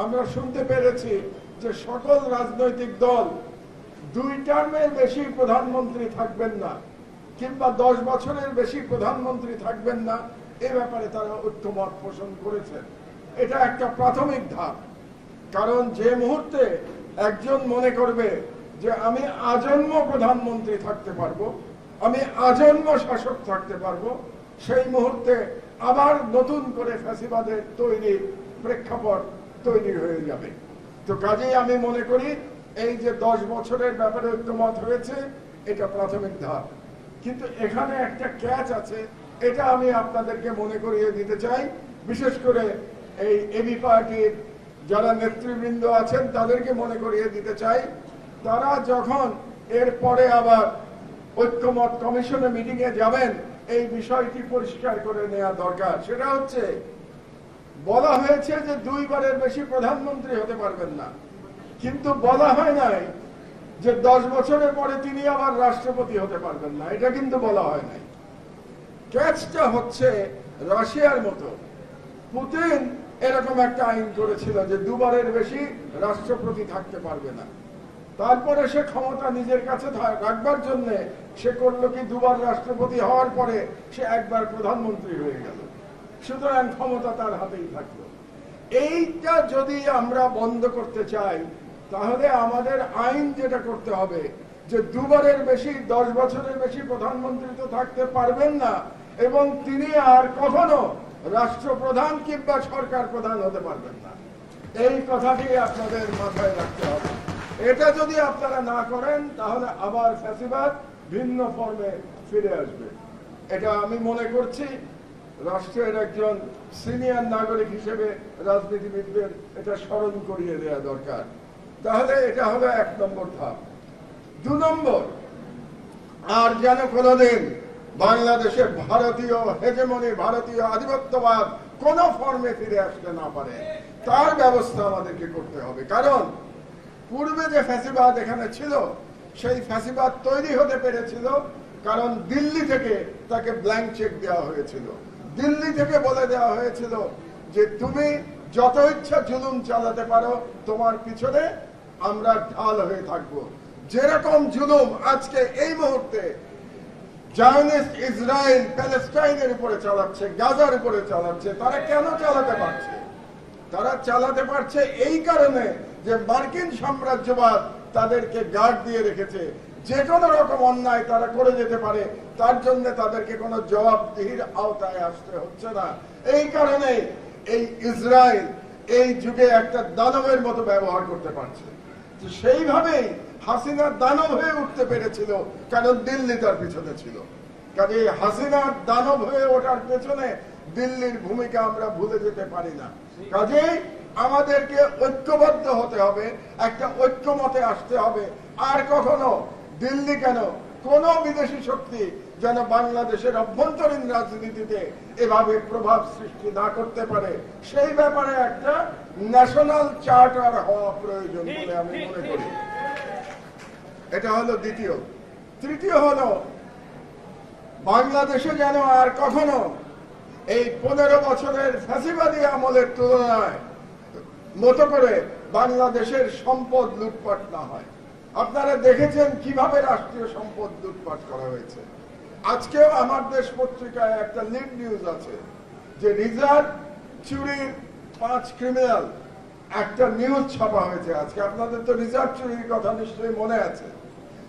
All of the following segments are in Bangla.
আমরা শুনতে পেরেছি যে সকল রাজনৈতিক দল 2 টার্মের বেশি প্রধানমন্ত্রী থাকবেন না কিংবা 10 বছরের বেশি প্রধানমন্ত্রী থাকবেন না, এ ব্যাপারে তারা ঐক্যমত পোষণ করেছেন। এটা একটা প্রাথমিক ধাপ। কারণ যে মুহূর্তে একজন মনে করবে যে আমি আজন্ম প্রধানমন্ত্রী থাকতে পারবো, আমি আজন্ম শাসক থাকতে পারবো, সেই মুহূর্তে আবার নতুন করে ফ্যাসিবাদের তৈরি প্রেক্ষাপট তৈরি হয়ে যাবে। তো কাজেই আমি মনে করি এই যে 10 বছরের ব্যাপারে ঐক্যমত হয়েছে, এটা প্রাথমিক ধাপ। কিন্তু এখানে একটা ক্যাচ আছে, এটা আমি আপনাদেরকে মনে করিয়ে দিতে চাই। বিশেষ করে এই এবি পার্টির যারা নেতৃবৃন্দ আছেন তাদেরকে মনে করিয়ে দিতে চাই, তারা যখন এরপরে আবার ঐক্যমত কমিশনে মিটিং এ যাবেন, এই বিষয়টি পরিষ্কার করে নেওয়া দরকার। সেটা হচ্ছে, বলা হয়েছে যে 2 বারের বেশি প্রধানমন্ত্রী হতে পারবেন না, কিন্তু বলা হয় নাই যে 10 বছরের পরে তিনি আবার রাষ্ট্রপতি হতে পারবেন না। এটা কিন্তু বলা হয় নাই। ক্যাচটা হচ্ছে, রাশিয়ার মতো পুতিন এরকম একটা আইন করেছিল যে 2 বারের বেশি রাষ্ট্রপতি থাকতে পারবে না। তারপরে সে ক্ষমতা নিজের কাছে রাখবার জন্য সে করলো কি, 2 বার রাষ্ট্রপতি হওয়ার পরে সে 1 বার প্রধানমন্ত্রী হয়ে গেল। সুতরাং ক্ষমতা তার হাতেই থাকলো। এইটা যদি আমরা বন্ধ করতে চাই, তাহলে আমাদের আইন যেটা করতে হবে যে 2 বারের বেশি 10 বছরের বেশি প্রধানমন্ত্রী তো থাকতে পারবেন না, এবং তিনি আর কখনো রাষ্ট্রপ্রধান কিংবা সরকার প্রধান হতে পারবেন না। এই কথাটি আপনাদের মাথায় রাখতে হবে। এটা যদি আপনারা না করেন, তাহলে আবার ফ্যাসিবাদ ভিন্ন ফর্মে ফিরে আসবে। এটা আমি মনে করছি রাষ্ট্রের একজন সিনিয়র নাগরিক হিসেবে রাজনীতিবিদদের এটা স্মরণ করিয়ে দেওয়া দরকার। তাহলে এটা হলো 1 নম্বর ধাপ। 2 নম্বর, আর যেন কোনোদিন বাংলাদেশে ভারতীয় হেজেমনি, ভারতীয় আধিপত্যবাদ কোন ফর্মে ফিরে আসতে না পারে, তার ব্যবস্থা আমাদেরকে করতে হবে। কারণ পূর্বে যে ফ্যাসিবাদ এখানে ছিল, সেই ফ্যাসিবাদ তৈরি হতে পেরেছিল কারণ দিল্লি থেকে তাকে ব্ল্যাঙ্ক চেক দেওয়া হয়েছিল। দিল্লি থেকে বলে দেওয়া হয়েছিল যে তুমি যত ইচ্ছা জুলুম চালাতে পারো, তোমার পিছনে আমরা ঢাল হয়ে থাকবো। যেরকম জুলুম আজকে এই মুহূর্তে জায়নিস্ট ইসরায়েল প্যালেস্টাইনের উপরে চালাচ্ছে, গাজার উপরে চালাচ্ছে, তারা কেন চালাতে পারছে? তারা চালাতে পারছে এই কারণে যে মার্কিন সাম্রাজ্যবাদ তাদেরকে গার্ড দিয়ে রেখেছে। যে কোনো রকম অন্যায় তারা করে যেতে পারে, তার জন্য তাদেরকে কোনো জবাবদিহির আওতায় আসতে হচ্ছে না। এই কারণে এই ইসরায়েল এই যুগে একটা দানবের মতো ব্যবহার করতে পারছে। সেইভাবেই হাসিনা দানব হয়ে উঠতে পেরেছিল, কারণ দিল্লি তার পিছনে ছিল। কাজে হাসিনার দানব হয়ে ওঠার পেছনে দিল্লির ভূমিকা আমরা ভুলে যেতে পারি না। কাজেই আমাদেরকে ঐক্যবদ্ধ হতে হবে, একটা ঐক্যমতে আসতে হবে। আর কখনো দিল্লি কেন, কোন বিদেশি শক্তি যেন বাংলাদেশের অভ্যন্তরীণ রাজনীতিতে এভাবে প্রভাব সৃষ্টি না করতে পারে, সেই ব্যাপারে একটা ন্যাশনাল চার্টার হওয়া প্রয়োজন বলে আমি মনে করি। এটা হলো দ্বিতীয়। তৃতীয় হলো, বাংলাদেশে যেন আর কখনো এই 15 বছরের ফ্যাসিবাদী আমলের তুলনায় মতো করে বাংলাদেশের সম্পদ লুটপাট না হয়। আপনারা দেখেছেন কিভাবে রাষ্ট্রীয় সম্পদ লুটপাট করা হয়েছে। আজকেও আমার দেশ পত্রিকায় একটা লিড নিউজ আছে যে রিজার্ভ চুরির 5 ক্রিমিনাল, একটা নিউজ ছাপা হয়েছে আজকে। আপনাদের তো রিজার্ভ চুরির কথা নিশ্চয়ই মনে আছে।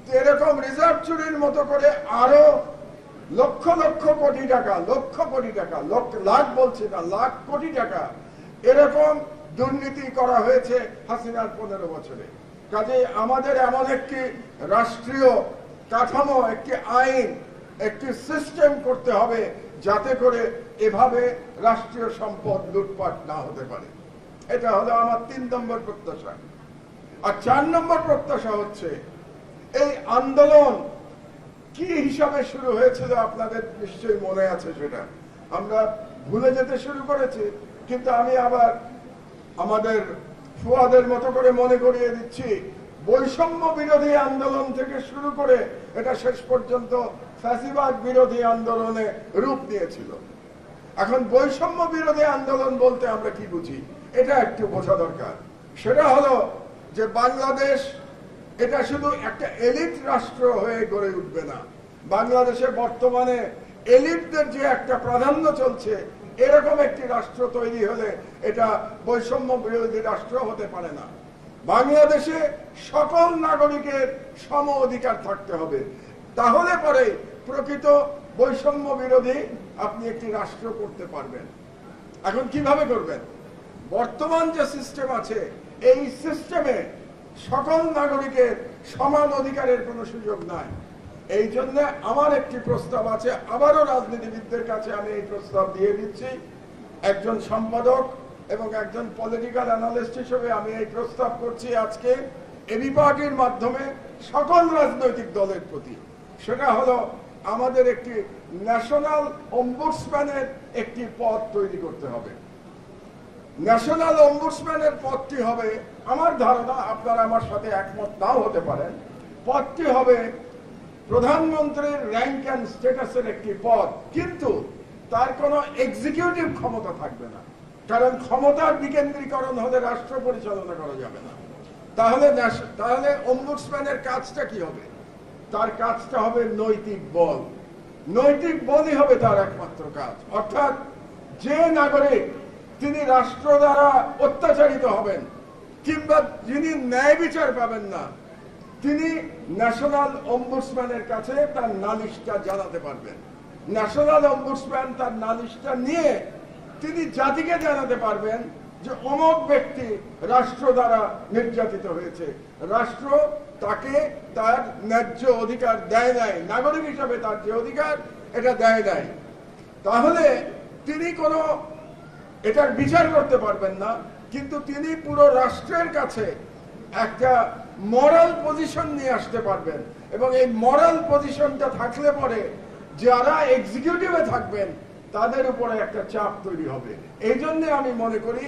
তো এরকম রিজার্ভ চুরির মতো করে আরো লক্ষ লক্ষ কোটি টাকা, লক্ষ কোটি টাকা, লাখ বলছি না, লাখ কোটি টাকা এরকম দুর্নীতি করা হয়েছে হাসিনার 15 বছরে। কাজে আমাদের এমন একটি রাষ্ট্রীয় কাঠামো, একটি আইন, একটি সিস্টেম করতে হবে যাতে করে এভাবে রাষ্ট্রীয় সম্পদ লুটপাট না হতে পারে। এটা হলো আমার 3 নম্বর প্রত্যাশা। আর 4 নম্বর প্রত্যাশা হচ্ছে, এই আন্দোলন কি হিসাবে শুরু হয়েছিল আপনাদের নিশ্চয়ই মনে আছে। সেটা আমরা ভুলে যেতে শুরু করেছি, কিন্তু আমি আবার আমাদের ফুয়াদের মতো করে মনে করিয়ে দিচ্ছি, বৈষম্য বিরোধী আন্দোলন থেকে শুরু করে এটা শেষ পর্যন্ত ফ্যাসিবাদ বিরোধী আন্দোলনে রূপ নিয়েছিল। এখন বৈষম্য বিরোধী আন্দোলন বলতে আমরা কি বুঝি? এটা একটু বোঝা দরকার। সেটা হলো যে বাংলাদেশ এটা শুধু একটা এলিট রাষ্ট্র হয়ে গড়ে উঠবে না। বাংলাদেশে বর্তমানে এলিটদের যে একটা প্রাধান্য চলছে, এরকম একটি রাষ্ট্র তৈরি হলে এটা বৈষম্য বিরোধী রাষ্ট্র হতে পারে না। বাংলাদেশে সকল নাগরিকের সম অধিকার থাকতে হবে, তাহলে পরে প্রকৃত বৈষম্য বিরোধী আপনি একটি রাষ্ট্র করতে পারবেন। এখন কিভাবে করবেন? বর্তমান যে সিস্টেম আছে, এই সিস্টেমে সকল নাগরিকের সমান অধিকারের কোনো সুযোগ নাই। এই জন্য আমার একটি প্রস্তাব আছে, আবারও রাজনীতিবিদদের কাছে আমি এই প্রস্তাব দিয়ে দিচ্ছি। একজন সম্পাদক এবং একজন পলিটিক্যাল অ্যানালিস্ট হিসেবে আমি এই প্রস্তাব করছি আজকে এবি পার্টির মাধ্যমে সকল রাজনৈতিক দলের প্রতি। সেটা হলো আমাদের একটি ন্যাশনাল অম্বুডসম্যানের একটি পদ তৈরি করতে হবে। ন্যাশনাল অম্বুডসম্যানের পদটি হবে, আমার ধারণা, আপনারা আমার সাথে একমত নাও হতে পারেন, পদটি হবে প্রধানমন্ত্রীর র্যাঙ্ক অ্যান্ড স্ট্যাটাসের একটি পদ, কিন্তু তার কোনো এক্সিকিউটিভ ক্ষমতা থাকবে না। কারণ ক্ষমতার বিকেন্দ্রীকরণ হলে রাষ্ট্র পরিচালনা করা যাবে না। তাহলে অম্বুডসম্যানের কাজটা কি হবে? তার কাজটা হবে নৈতিক বল। নৈতিক বলই হবে তার একমাত্র কাজ। অর্থাৎ যে নাগরিক তিনি রাষ্ট্র দ্বারা অত্যাচারিত হবেন কিংবা যিনি ন্যায় বিচার পাবেন না, তিনি ন্যাশনাল অম্বুডসম্যানের কাছে তার নালিশটা জানাতে পারবেন। ন্যাশনাল অম্বুডসম্যান তার নালিশটা নিয়ে তিনি জাতিকে জানাতে পারবেন যে অমুক ব্যক্তি রাষ্ট্র দ্বারা নির্যাতিত হয়েছে, রাষ্ট্র তাকে তার ন্যায্য অধিকার দেয় নাই, নাগরিক হিসাবে তার যে অধিকার এটা দেয় নাই। তাহলে তিনি কোনো এটার বিচার করতে পারবেন না, কিন্তু তিনি পুরো রাষ্ট্রের কাছে একটা মরাল পজিশন নিয়ে আসতে পারবেন। এবং এই মরাল পজিশনটা থাকলে পরে যারা এক্সিকিউটিভে থাকবেন তাদের উপরে একটা চাপ তৈরি হবে। এই জন্য আমি মনে করি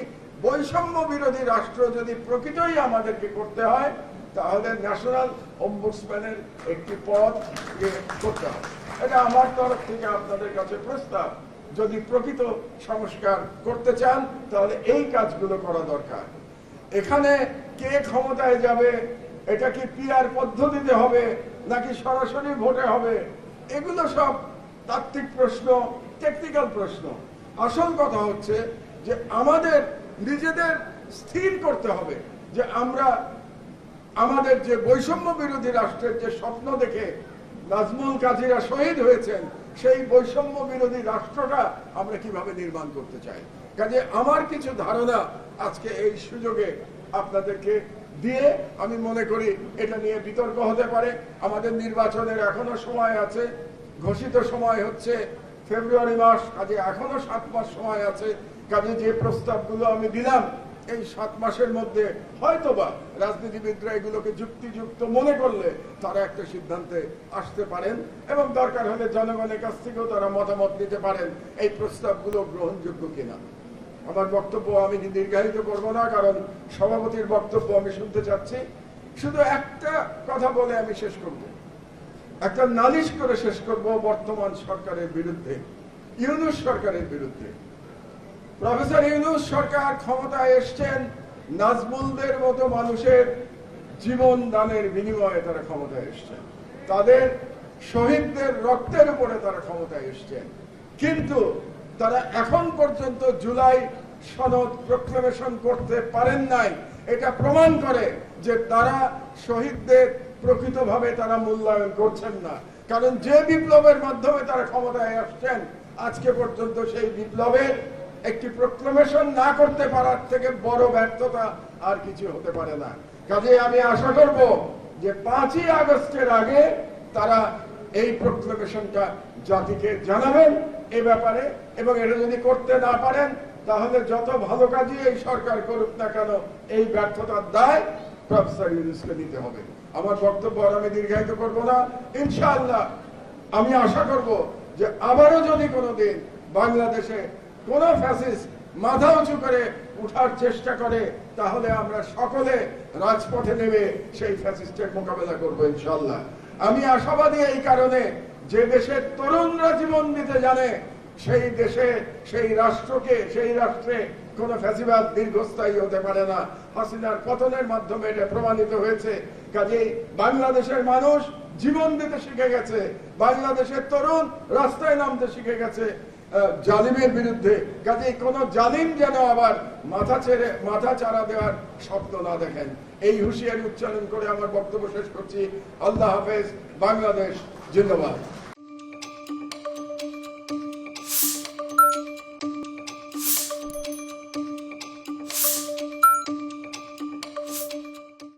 বৈষম্য বিরোধী রাষ্ট্র যদি প্রকৃতই আমাদেরকে করতে হয়, তাহলে ন্যাশনাল অম্বুডসম্যানের একটি পদ করতে হবে। এটা আমার তরফ থেকে আপনাদের কাছে প্রস্তাব। যদি প্রকৃত সংস্কার করতে চান তাহলে এই কাজগুলো করা দরকার। এখানে কে ক্ষমতায় যাবে, এটা কি পিআর পদ্ধতিতে হবে নাকি সরাসরি ভোটে হবে, এগুলো সব তাত্ত্বিক প্রশ্ন, টেকনিক্যাল প্রশ্ন। আসল কথা হচ্ছে যে আমাদের নিজেদের স্থির করতে হবে যে আমরা আমাদের যে বৈষম্য বিরোধী রাষ্ট্রের যে স্বপ্ন দেখে নাজমুল কাজীরা শহীদ হয়েছেন, সেই বৈষম্য বিরোধী রাষ্ট্রটা আমরা কিভাবে নির্মাণ করতে চাই। কাজে আমার কিছু ধারণা আজকে এই সুযোগে আপনাদেরকে দিয়ে আমি মনে করি এটা নিয়ে বিতর্ক হতে পারে। আমাদের নির্বাচনের এখনো সময় আছে, ঘোষিত সময় হচ্ছে ফেব্রুয়ারি মাস, কাজে এখনো 7 মাস সময় আছে। কাজে যে প্রস্তাবগুলো আমি দিলাম এই 7 মাসের মধ্যে হয়তোবা রাজনীতিবিদরা এগুলোকে যুক্তিযুক্ত মনে করলে তারা একটা সিদ্ধান্তে আসতে পারেন এবং দরকার হলে জনগণের কাছ থেকেও তারা মতামত নিতে পারেন এই প্রস্তাবগুলো গ্রহণযোগ্য কিনা। আমার বক্তব্য আমি দীর্ঘায়িত করব না, কারণ সভাপতির বক্তব্য আমি শুনতে চাচ্ছি। শুধু একটা কথা বলে আমি শেষ করব, একটা নালিশ করে শেষ করব বর্তমান সরকারের বিরুদ্ধে, ইউনূস সরকারের বিরুদ্ধে। প্রফেসর ইউনূস সরকার ক্ষমতায় এসছেন নাজমুলদের মতো মানুষের জীবন দানের বিনিময়ে তারা ক্ষমতায় এসছেন, তাদের শহীদদের রক্তের উপরে তারা ক্ষমতায় এসছেন। কিন্তু তারা এখন পর্যন্ত জুলাই সনদ প্রক্লেমেশন করতে পারেন নাই। এটা প্রমাণ করে যে তারা শহীদদের প্রকৃতভাবে তারা মূল্যায়ন করছেন না। কারণ যে বিপ্লবের মাধ্যমে তারা ক্ষমতায় আসছেন, আজকে পর্যন্ত সেই বিপ্লবের একটি প্রক্লেমেশন না করতে পারার থেকে বড় ব্যর্থতা আর কিছু হতে পারে না। কাজে আমি আশা করব যে 5ই আগস্টের আগে তারা এই প্রক্লেমেশনটা জাতিকে জানাবেন এই ব্যাপারে, এবং এটা যদি করতে না পারেন তাহলে যত ভালো কাজই এই সরকার করুক না কেন এই ব্যর্থতার দায় প্রফেসর ইউনূসকে নিতে হবে। আমার বক্তব্য আর আমি দীর্ঘায়িত করব না। ইনশাআল্লাহ আমি আশা করব যে আবারও যদি কোনোদিন বাংলাদেশে কোন ফ্যাসিস্ট মাথা উঁচু করে উঠার চেষ্টা করে, তাহলে আমরা সকলে রাজপথে নেমে সেই ফ্যাসিস্টের মোকাবেলা করব ইনশাআল্লাহ। আমি আশাবাদী এই কারণে যে দেশের তরুণরা জীবন দিতে জানে সেই দেশে, সেই রাষ্ট্রকে, সেই রাষ্ট্রে কোন ফ্যাসিবাদ দীর্ঘস্থায়ী হতে পারে না। হাসিনার পতনের মাধ্যমে এটা প্রমাণিত হয়েছে। কাজেই বাংলাদেশের মানুষ জীবন দিতে শিখে গেছে, বাংলাদেশের তরুণ রাস্তায় নামতে শিখে গেছে জালিমের বিরুদ্ধে। কাজেই কোন জালিম যেন আবার মাথা চারা দেওয়ার স্বপ্ন না দেখেন, এই হুঁশিয়ারি উচ্চারণ করে আমার বক্তব্য শেষ করছি। আল্লাহ হাফেজ। বাংলাদেশ জিন্দাবাদ।